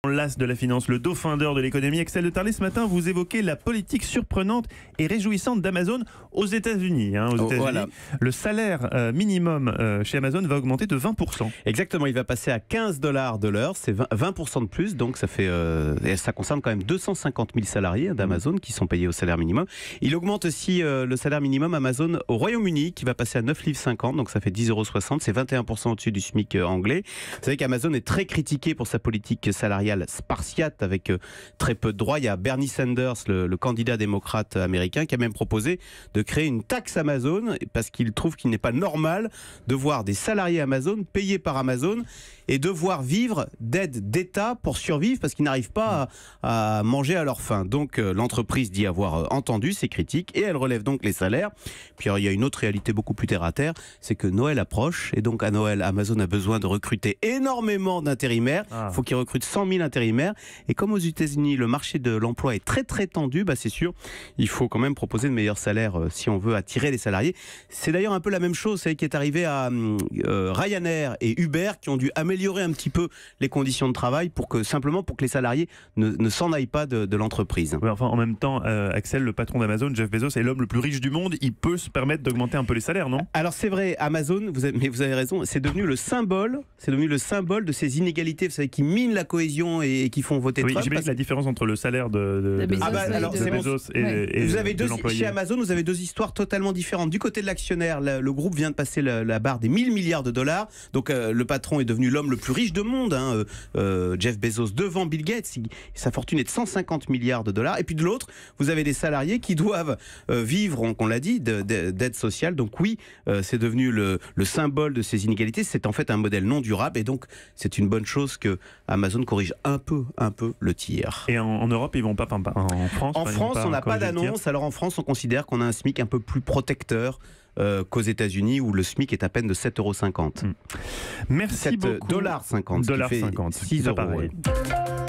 L'as de la finance, le dauphin d'or de l'économie, Axel de Tarlet. Ce matin, vous évoquez la politique surprenante et réjouissante d'Amazon aux États-Unis. Voilà. Le salaire minimum chez Amazon va augmenter de 20%. Exactement, il va passer à $15 de l'heure, c'est 20% de plus, donc ça fait, ça concerne quand même 250 000 salariés d'Amazon qui sont payés au salaire minimum. Il augmente aussi le salaire minimum Amazon au Royaume-Uni qui va passer à 9,50 $, donc ça fait 10,60 €, c'est 21% au-dessus du SMIC anglais. Vous savez qu'Amazon est très critiqué pour sa politique salariale spartiate avec très peu de droits. Il y a Bernie Sanders, le candidat démocrate américain, qui a même proposé de créer une taxe Amazon parce qu'il trouve qu'il n'est pas normal de voir des salariés Amazon payés par Amazon et devoir vivre d'aide d'État pour survivre parce qu'ils n'arrivent pas à manger à leur faim. Donc l'entreprise dit avoir entendu ces critiques et elle relève donc les salaires. Puis alors, il y a une autre réalité beaucoup plus terre à terre, c'est que Noël approche et donc à Noël, Amazon a besoin de recruter énormément d'intérimaires. Il faut qu'ils recrutent 100 000 intérimaires. Et comme aux États-Unis, le marché de l'emploi est très très tendu, c'est sûr, il faut quand même proposer de meilleurs salaires si on veut attirer les salariés. C'est d'ailleurs un peu la même chose qui est arrivée à Ryanair et Uber qui ont dû améliorer un petit peu les conditions de travail simplement pour que les salariés ne s'en aillent pas de l'entreprise. Ouais, enfin, en même temps, Axel, le patron d'Amazon, Jeff Bezos, est l'homme le plus riche du monde. Il peut se permettre d'augmenter un peu les salaires, non? Alors c'est vrai, Amazon, mais vous avez raison, c'est devenu le symbole de ces inégalités, vous savez, qui minent la cohésion et qui font voter Trump. J'imagine la différence entre le salaire de Bezos et vous avez de l'employé. Chez Amazon, vous avez deux histoires totalement différentes. Du côté de l'actionnaire, le groupe vient de passer la barre des 1000 milliards de dollars. Donc le patron est devenu l'homme le plus riche du monde, Jeff Bezos, devant Bill Gates. Sa fortune est de 150 milliards de dollars. Et puis de l'autre, vous avez des salariés qui doivent vivre, on l'a dit, d'aide sociale. Donc oui, c'est devenu le symbole de ces inégalités. C'est en fait un modèle non durable. Et donc, c'est une bonne chose que Amazon corrige un peu le tir. Et en Europe, ils vont pas en France. En France, on n'a pas d'annonce. Alors en France, on considère qu'on a un SMIC un peu plus protecteur qu'aux États-Unis où le SMIC est à peine de 7,50 €. Merci beaucoup. $7,50, ce qui fait 6 €.